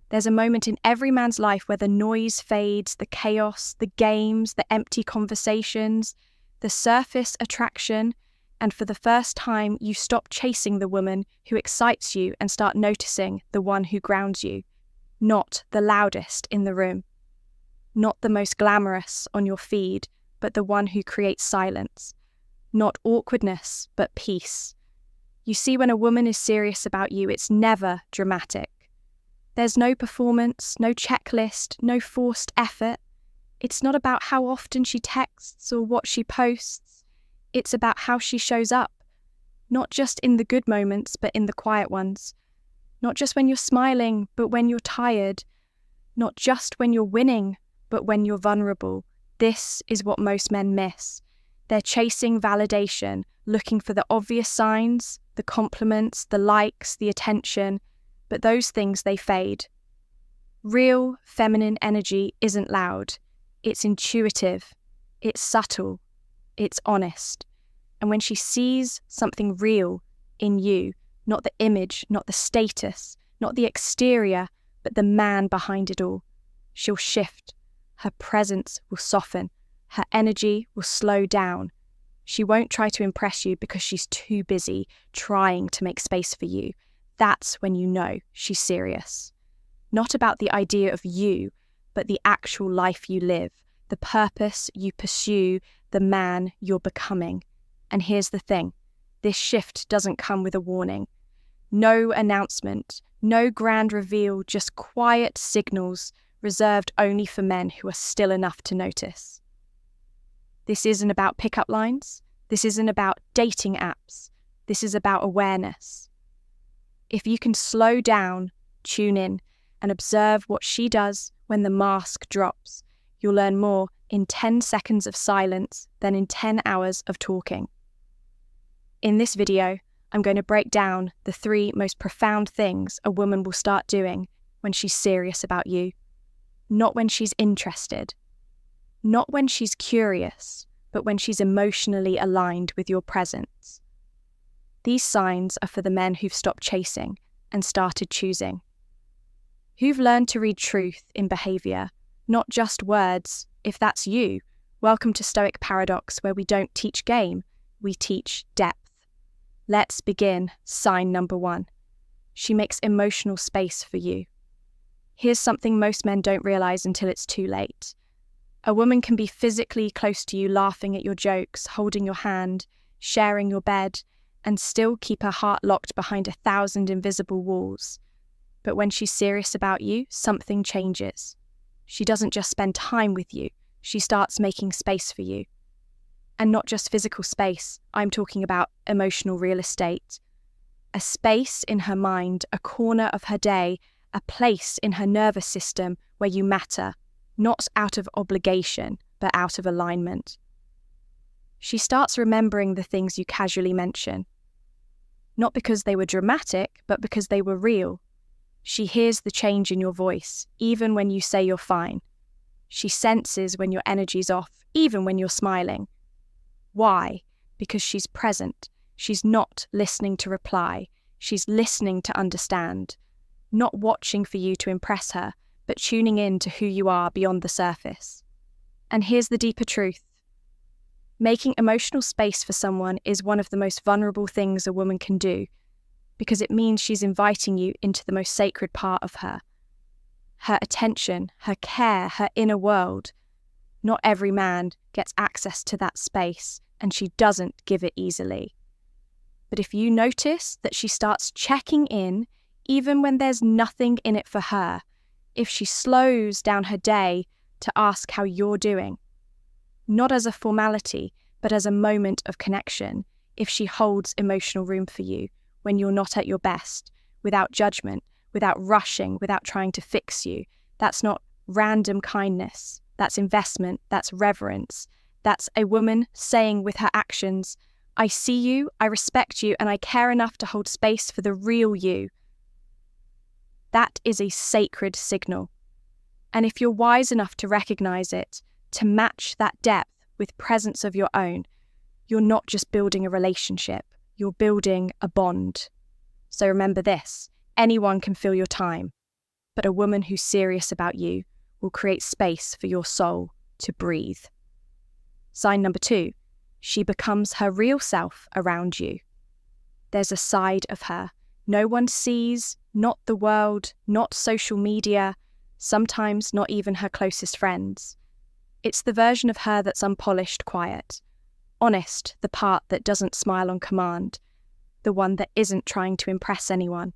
There's a moment in every man's life where the noise fades, the chaos, the games, the empty conversations, the surface attraction, and for the first time you stop chasing the woman who excites you and start noticing the one who grounds you. Not the loudest in the room. Not the most glamorous on your feed, but the one who creates silence. Not awkwardness, but peace. You see, when a woman is serious about you, it's never dramatic. There's no performance, no checklist, no forced effort. It's not about how often she texts or what she posts. It's about how she shows up, not just in the good moments, but in the quiet ones. Not just when you're smiling, but when you're tired. Not just when you're winning, but when you're vulnerable. This is what most men miss. They're chasing validation, looking for the obvious signs, the compliments, the likes, the attention, but those things, they fade. Real feminine energy isn't loud. It's intuitive. It's subtle. It's honest. And when she sees something real in you, not the image, not the status, not the exterior, but the man behind it all, she'll shift. Her presence will soften. Her energy will slow down. She won't try to impress you because she's too busy trying to make space for you. That's when you know she's serious. Not about the idea of you, but the actual life you live, the purpose you pursue, the man you're becoming. And here's the thing, this shift doesn't come with a warning. No announcement, no grand reveal, just quiet signals reserved only for men who are still enough to notice. This isn't about pickup lines. This isn't about dating apps. This is about awareness. If you can slow down, tune in, and observe what she does when the mask drops, you'll learn more in 10 seconds of silence than in 10 hours of talking. In this video, I'm going to break down the 3 most profound things a woman will start doing when she's serious about you. Not when she's interested. Not when she's curious, but when she's emotionally aligned with your presence. These signs are for the men who've stopped chasing and started choosing. Who've learned to read truth in behaviour, not just words. If that's you, welcome to Stoic Paradox, where we don't teach game, we teach depth. Let's begin. Sign number 1. She makes emotional space for you. Here's something most men don't realise until it's too late. A woman can be physically close to you, laughing at your jokes, holding your hand, sharing your bed, and still keep her heart locked behind 1,000 invisible walls. But when she's serious about you, something changes. She doesn't just spend time with you, she starts making space for you. And not just physical space, I'm talking about emotional real estate. A space in her mind, a corner of her day, a place in her nervous system where you matter, not out of obligation, but out of alignment. She starts remembering the things you casually mention. Not because they were dramatic, but because they were real. She hears the change in your voice, even when you say you're fine. She senses when your energy's off, even when you're smiling. Why? Because she's present. She's not listening to reply. She's listening to understand. Not watching for you to impress her, but tuning in to who you are beyond the surface. And here's the deeper truth. Making emotional space for someone is one of the most vulnerable things a woman can do, because it means she's inviting you into the most sacred part of her. Her attention, her care, her inner world. Not every man gets access to that space, and she doesn't give it easily. But if you notice that she starts checking in, even when there's nothing in it for her, if she slows down her day to ask how you're doing, not as a formality, but as a moment of connection, if she holds emotional room for you when you're not at your best, without judgment, without rushing, without trying to fix you, that's not random kindness, that's investment, that's reverence, that's a woman saying with her actions, I see you, I respect you, and I care enough to hold space for the real you. That is a sacred signal. And if you're wise enough to recognize it, to match that depth with presence of your own, you're not just building a relationship, you're building a bond. So remember this, anyone can fill your time. but a woman who's serious about you will create space for your soul to breathe. Sign number 2, she becomes her real self around you. There's a side of her no one sees, not the world, not social media, sometimes not even her closest friends. It's the version of her that's unpolished, quiet, honest, the part that doesn't smile on command, the one that isn't trying to impress anyone.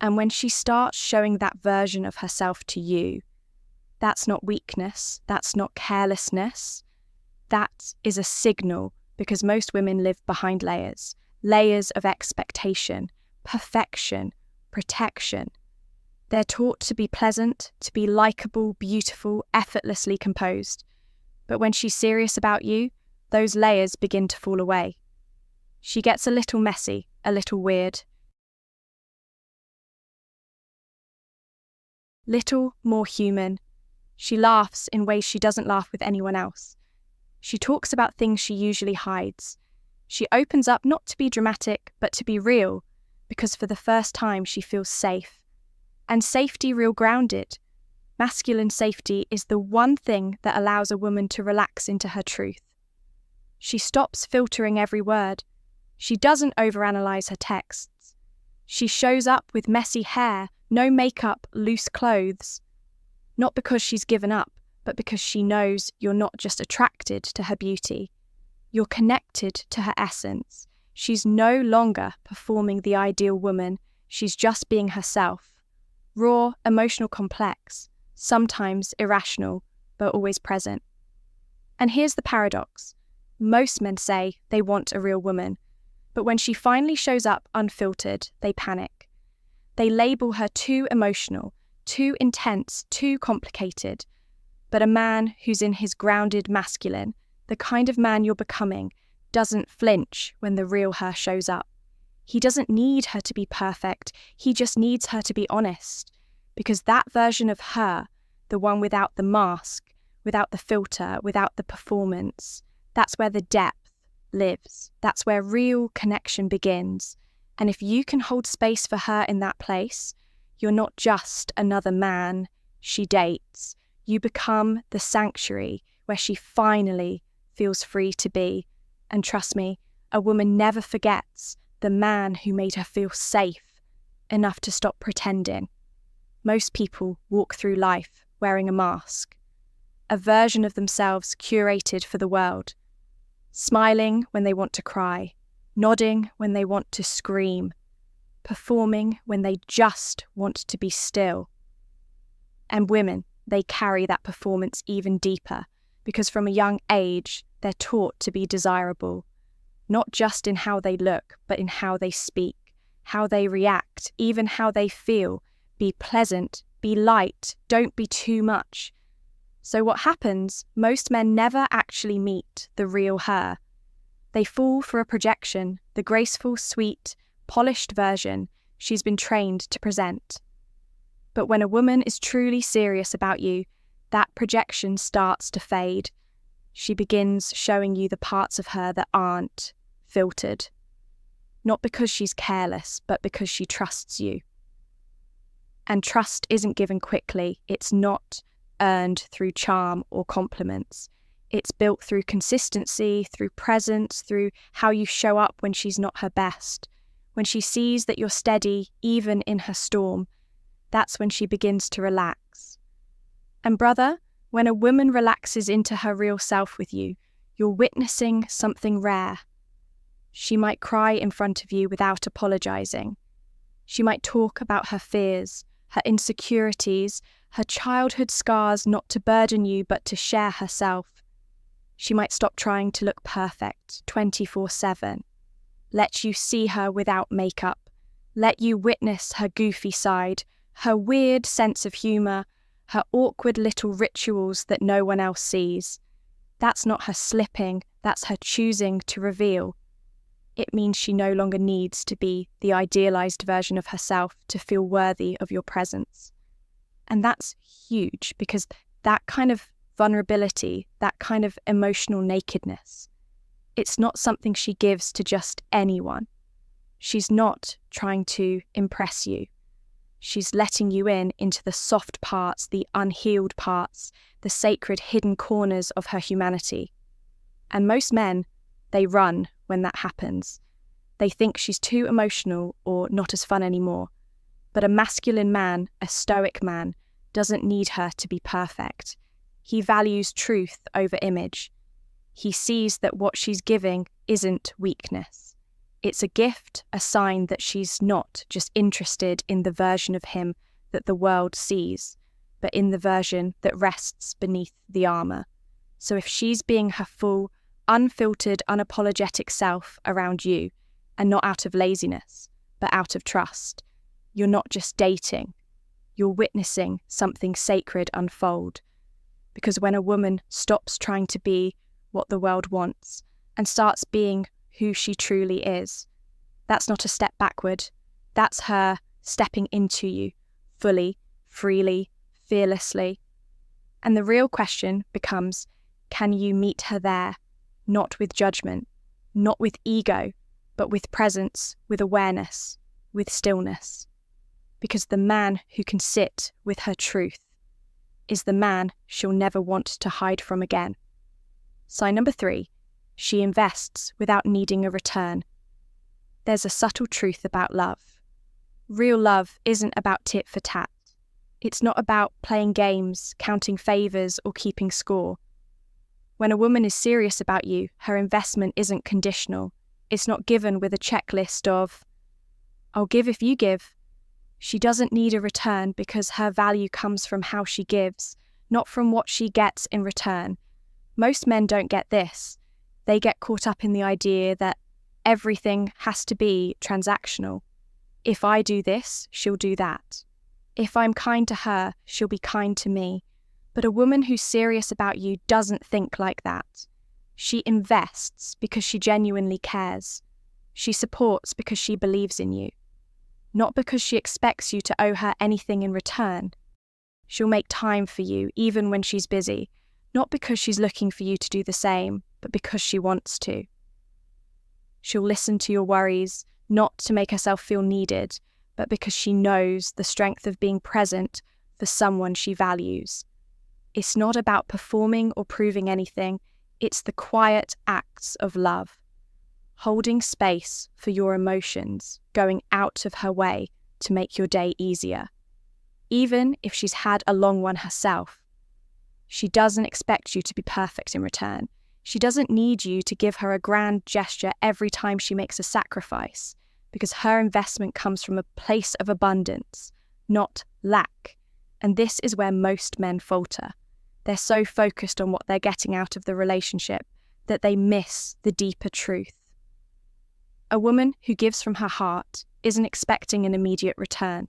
And when she starts showing that version of herself to you, that's not weakness, that's not carelessness, that is a signal, because most women live behind layers of expectation, perfection, protection. They're taught to be pleasant, to be likable, beautiful, effortlessly composed. But when she's serious about you, those layers begin to fall away. She gets a little messy, a little weird. Little more human. She laughs in ways she doesn't laugh with anyone else. She talks about things she usually hides. She opens up not to be dramatic, but to be real, because for the first time she feels safe. And safety, real grounded. Masculine safety is the one thing that allows a woman to relax into her truth. She stops filtering every word. She doesn't overanalyze her texts. She shows up with messy hair, no makeup, loose clothes. Not because she's given up, but because she knows you're not just attracted to her beauty. You're connected to her essence. She's no longer performing the ideal woman. She's just being herself. Raw, emotional, complex, sometimes irrational, but always present. And here's the paradox. Most men say they want a real woman, but when she finally shows up unfiltered, they panic. They label her too emotional, too intense, too complicated. But a man who's in his grounded masculine, the kind of man you're becoming, doesn't flinch when the real her shows up. He doesn't need her to be perfect, he just needs her to be honest. Because that version of her, the one without the mask, without the filter, without the performance, that's where the depth lives. That's where real connection begins. And if you can hold space for her in that place, you're not just another man she dates. You become the sanctuary where she finally feels free to be. And trust me, a woman never forgets the man who made her feel safe enough to stop pretending. Most people walk through life wearing a mask, a version of themselves curated for the world, smiling when they want to cry, nodding when they want to scream, performing when they just want to be still. And women, they carry that performance even deeper because from a young age, they're taught to be desirable, not just in how they look, but in how they speak, how they react, even how they feel. Be pleasant, be light, don't be too much. So what happens, most men never actually meet the real her. They fall for a projection, the graceful, sweet, polished version she's been trained to present. But when a woman is truly serious about you, that projection starts to fade. She begins showing you the parts of her that aren't filtered. Not because she's careless, but because she trusts you. And trust isn't given quickly. It's not earned through charm or compliments. It's built through consistency, through presence, through how you show up when she's not her best. When she sees that you're steady, even in her storm, that's when she begins to relax. And brother, when a woman relaxes into her real self with you, you're witnessing something rare. She might cry in front of you without apologizing. She might talk about her fears, her insecurities, her childhood scars, not to burden you but to share herself. She might stop trying to look perfect 24/7. Let you see her without makeup. Let you witness her goofy side, her weird sense of humor, her awkward little rituals that no one else sees. That's not her slipping, that's her choosing to reveal. It means she no longer needs to be the idealized version of herself to feel worthy of your presence. And that's huge because that kind of vulnerability, that kind of emotional nakedness, it's not something she gives to just anyone. She's not trying to impress you. She's letting you into the soft parts, the unhealed parts, the sacred hidden corners of her humanity. And most men, they run when that happens. They think she's too emotional or not as fun anymore. But a masculine man, a stoic man, doesn't need her to be perfect. He values truth over image. He sees that what she's giving isn't weakness. It's a gift, a sign that she's not just interested in the version of him that the world sees, but in the version that rests beneath the armor. So if she's being her full, unfiltered, unapologetic self around you, and not out of laziness, but out of trust, you're not just dating, you're witnessing something sacred unfold. Because when a woman stops trying to be what the world wants and starts being who she truly is, that's not a step backward. That's her stepping into you fully, freely, fearlessly. And the real question becomes, can you meet her there, not with judgment, not with ego, but with presence, with awareness, with stillness? Because the man who can sit with her truth is the man she'll never want to hide from again. Sign number 3, she invests without needing a return. There's a subtle truth about love. Real love isn't about tit for tat. It's not about playing games, counting favors, or keeping score. When a woman is serious about you, her investment isn't conditional. It's not given with a checklist of, I'll give if you give. She doesn't need a return because her value comes from how she gives, not from what she gets in return. Most men don't get this. They get caught up in the idea that everything has to be transactional. If I do this, she'll do that. If I'm kind to her, she'll be kind to me. But a woman who's serious about you doesn't think like that. She invests because she genuinely cares. She supports because she believes in you. Not because she expects you to owe her anything in return. She'll make time for you even when she's busy, not because she's looking for you to do the same, but because she wants to. She'll listen to your worries, not to make herself feel needed, but because she knows the strength of being present for someone she values. It's not about performing or proving anything, it's the quiet acts of love. Holding space for your emotions, going out of her way to make your day easier. Even if she's had a long one herself. She doesn't expect you to be perfect in return. She doesn't need you to give her a grand gesture every time she makes a sacrifice, because her investment comes from a place of abundance, not lack. And this is where most men falter. They're so focused on what they're getting out of the relationship that they miss the deeper truth. A woman who gives from her heart isn't expecting an immediate return.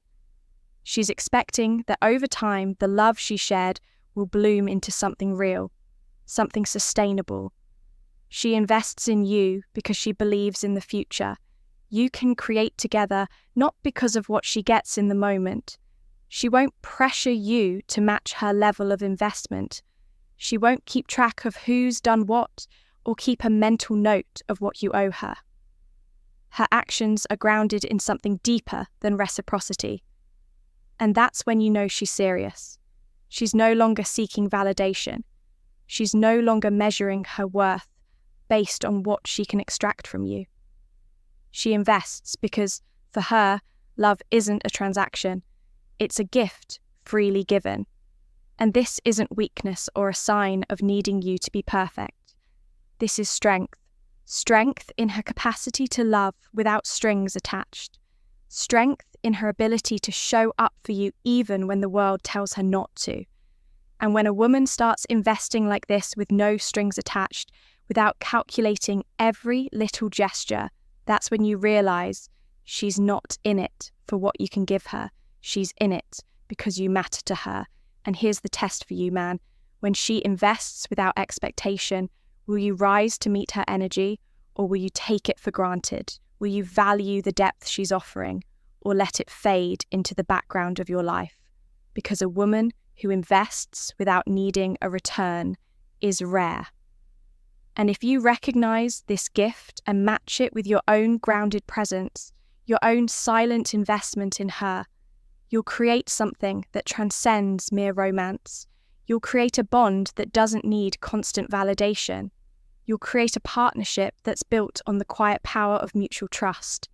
She's expecting that over time, the love she shared will bloom into something real, something sustainable. She invests in you because she believes in the future. You can create together, not because of what she gets in the moment. She won't pressure you to match her level of investment. She won't keep track of who's done what or keep a mental note of what you owe her. Her actions are grounded in something deeper than reciprocity. And that's when you know she's serious. She's no longer seeking validation. She's no longer measuring her worth based on what she can extract from you. She invests because, for her, love isn't a transaction. It's a gift freely given. And this isn't weakness or a sign of needing you to be perfect. This is strength. Strength in her capacity to love without strings attached. Strength in her ability to show up for you even when the world tells her not to. And when a woman starts investing like this with no strings attached, without calculating every little gesture, that's when you realize she's not in it for what you can give her. She's in it because you matter to her. And here's the test for you, man. When she invests without expectation, will you rise to meet her energy, or will you take it for granted? Will you value the depth she's offering, or let it fade into the background of your life? Because a woman who invests without needing a return is rare. And if you recognize this gift and match it with your own grounded presence, your own silent investment in her, You'll create something that transcends mere romance. You'll create a bond that doesn't need constant validation. You'll create a partnership that's built on the quiet power of mutual trust.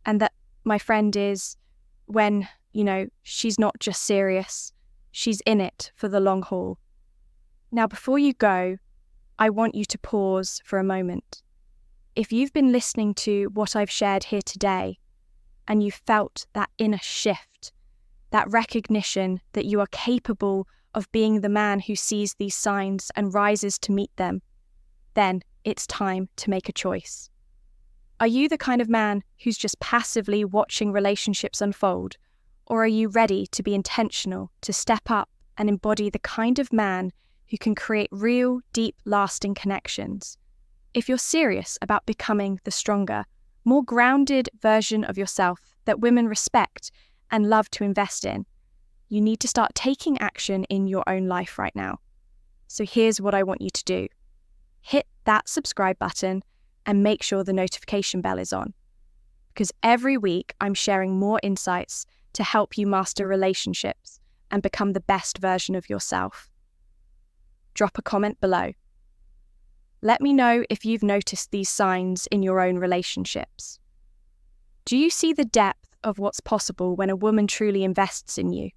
And that, my friend, is when, she's not just serious, she's in it for the long haul. Now, before you go, I want you to pause for a moment. If you've been listening to what I've shared here today, and you felt that inner shift, that recognition that you are capable of being the man who sees these signs and rises to meet them, then it's time to make a choice. Are you the kind of man who's just passively watching relationships unfold, or are you ready to be intentional, to step up and embody the kind of man who can create real, deep, lasting connections? If you're serious about becoming the stronger, more grounded version of yourself that women respect and love to invest in, you need to start taking action in your own life right now. So here's what I want you to do. Hit that subscribe button and make sure the notification bell is on. Because every week I'm sharing more insights to help you master relationships and become the best version of yourself. Drop a comment below. Let me know if you've noticed these signs in your own relationships. Do you see the depth of what's possible when a woman truly invests in you?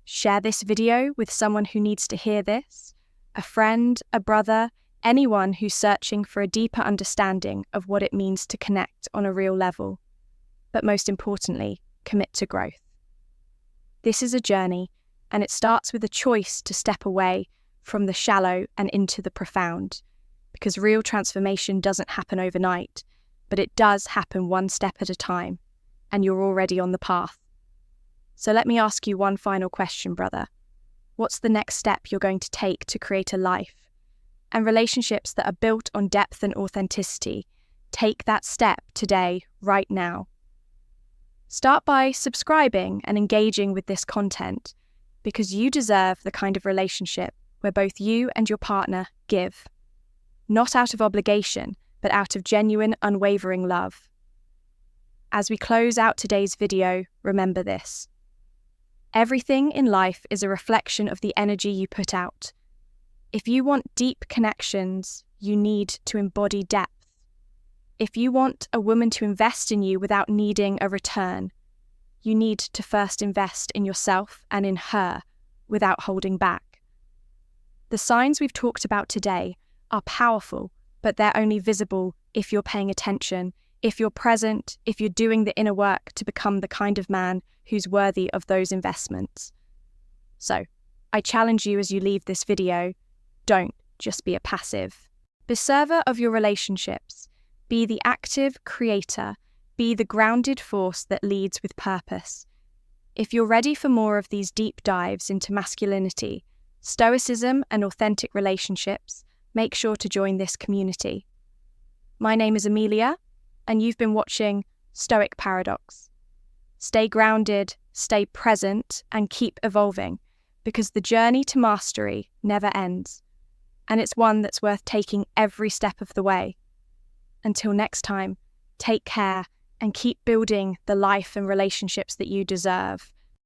Share this video with someone who needs to hear this, a friend, a brother, anyone who's searching for a deeper understanding of what it means to connect on a real level. But most importantly, commit to growth. This is a journey, and it starts with a choice to step away from the shallow and into the profound. Because real transformation doesn't happen overnight, but it does happen one step at a time, and you're already on the path. So let me ask you one final question, brother. What's the next step you're going to take to create a life and relationships that are built on depth and authenticity? Take that step today, right now. Start by subscribing and engaging with this content, because you deserve the kind of relationship where both you and your partner give. Not out of obligation, but out of genuine, unwavering love. As we close out today's video, remember this. Everything in life is a reflection of the energy you put out. If you want deep connections, you need to embody depth. If you want a woman to invest in you without needing a return, you need to first invest in yourself and in her without holding back. The signs we've talked about today are powerful, but they're only visible if you're paying attention, if you're present, if you're doing the inner work to become the kind of man who's worthy of those investments. So, I challenge you as you leave this video, don't just be a passive. Be server of your relationships. Be the active creator. Be the grounded force that leads with purpose. If you're ready for more of these deep dives into masculinity, stoicism, and authentic relationships, make sure to join this community. My name is Amelia, and you've been watching Stoic Paradox. Stay grounded, stay present, and keep evolving, because the journey to mastery never ends, and it's one that's worth taking every step of the way. Until next time, take care and keep building the life and relationships that you deserve.